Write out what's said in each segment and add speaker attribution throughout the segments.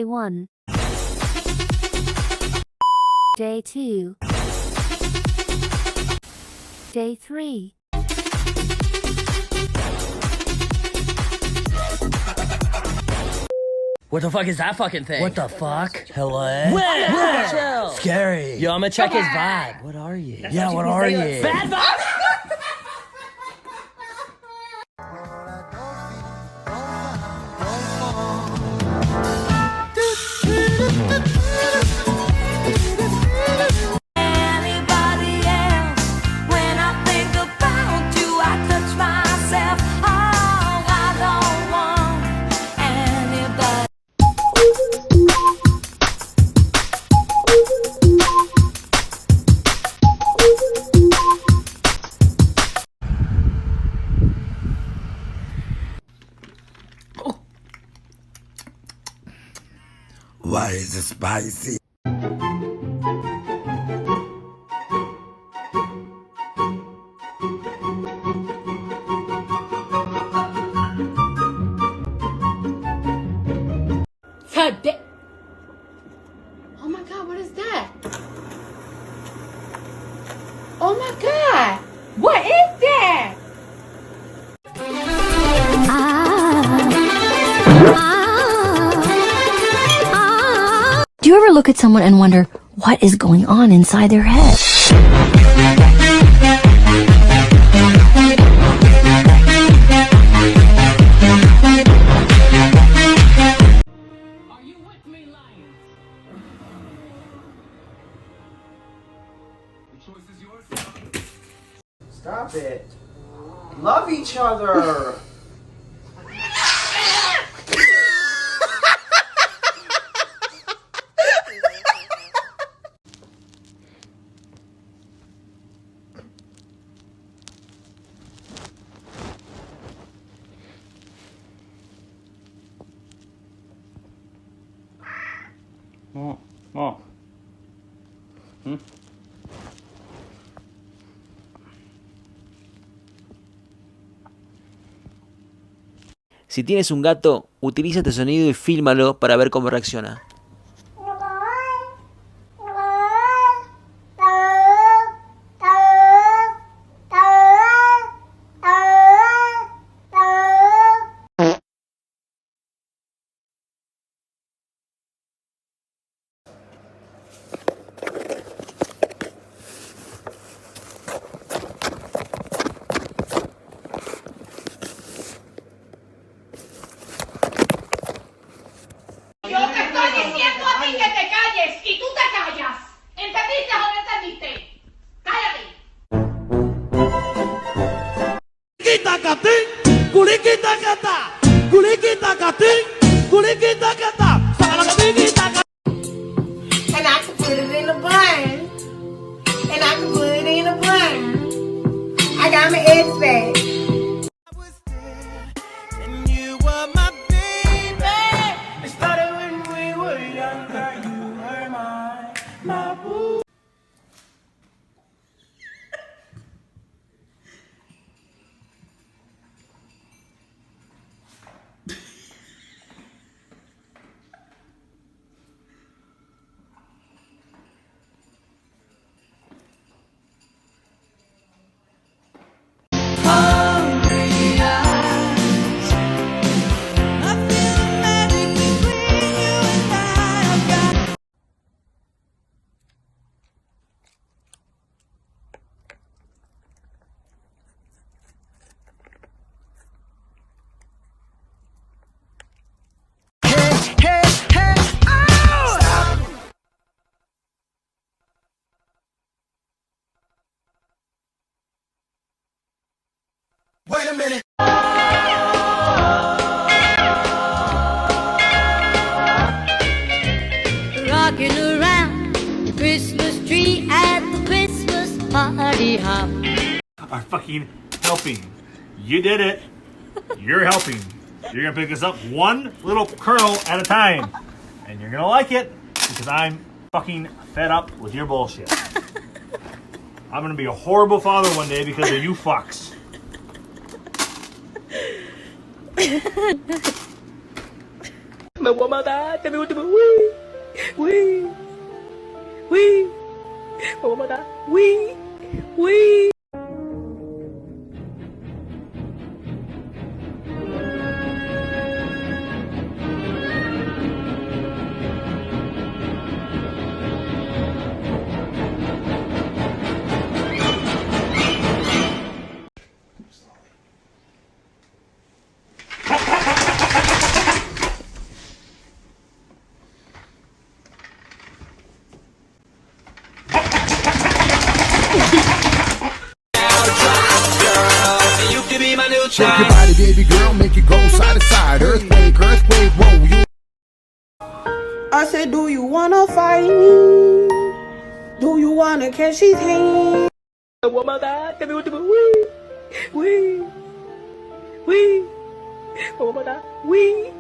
Speaker 1: 1. Day 2. Day 3.
Speaker 2: What the fuck is that fucking thing?
Speaker 3: What the fuck?
Speaker 4: Hello?
Speaker 2: Where? Chill.
Speaker 4: Scary.
Speaker 3: Yo, I'm gonna check his vibe. What are you?
Speaker 4: Yeah, what are you?
Speaker 2: Bad vibe.
Speaker 4: Why is it spicy?
Speaker 5: Oh my God, what is that? Oh my God, what is that?
Speaker 6: Do you ever look at someone and wonder what is going on inside their head?
Speaker 5: Are you with me, Lion?
Speaker 7: The choice is yours. Stop it. Love each other.
Speaker 3: Si tienes un gato, utiliza este sonido y fílmalo para ver cómo reacciona.
Speaker 5: Yo te estoy diciendo a ti que te calles y tú te callas. ¿Entendiste o no entendiste? ¡Cállate! And I can put it in a bun. And I can put it in a bun. I got my eggs back.
Speaker 7: Wait a minute.
Speaker 6: Rocking around the Christmas tree at the Christmas party hop.
Speaker 8: Are fucking helping. You did it. You're helping. You're gonna pick this up one little kernel at a time. And you're gonna like it because I'm fucking fed up with your bullshit. I'm gonna be a horrible father one day because of you fucks.
Speaker 2: Me voy a matar, este es mi último. Uy, uy, uy. Me voy a matar. Uy, uy.
Speaker 4: Shake your body, baby girl, make it go side to side. Earthquake, earthquake, whoa, you.
Speaker 5: I said, do you wanna fight me? Do you wanna catch his hand?
Speaker 2: Me voy a matar, este es mi último. Uy, uy, uy. Me voy a matar. Uy.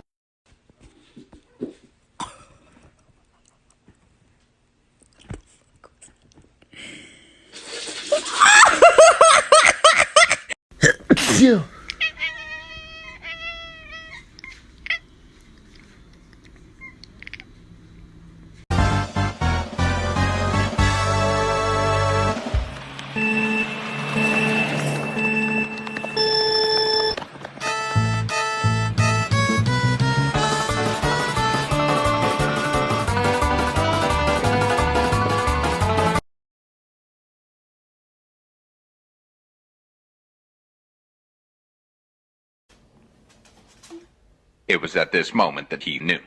Speaker 9: It was at this moment that he knew.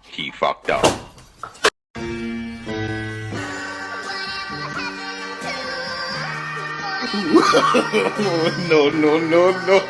Speaker 9: He fucked up.
Speaker 4: No, no, no, no.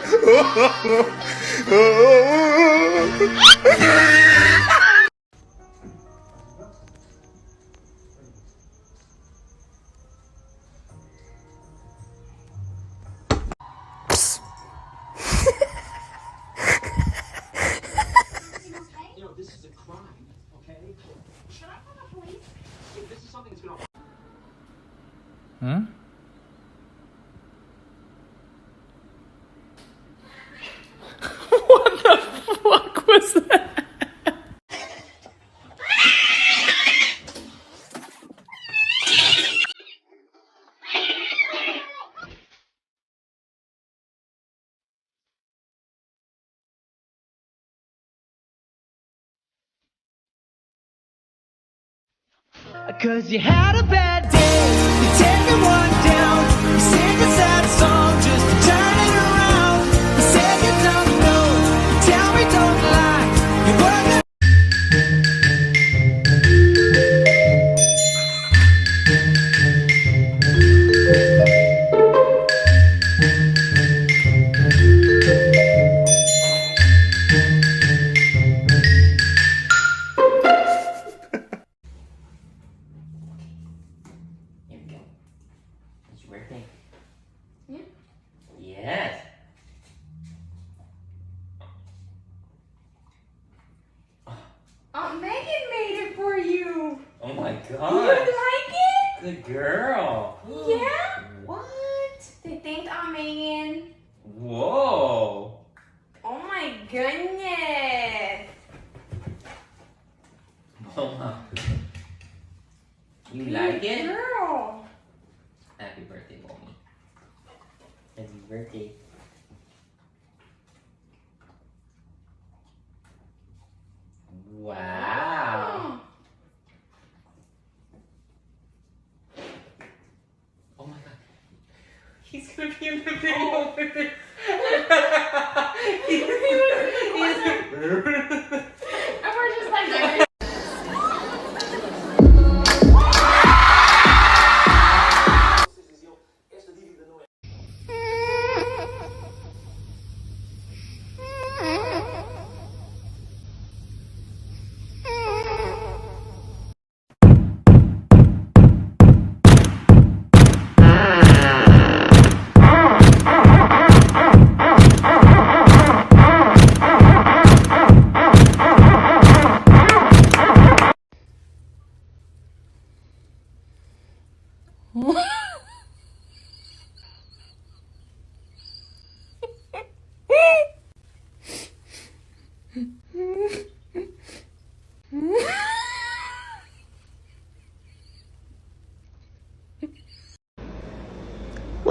Speaker 2: Fuck was that? Cause you had a bad day, you're taking one down. You sing a sad song just to turn it around. You say you don't know, you tell me don't lie. You work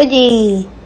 Speaker 5: Woody.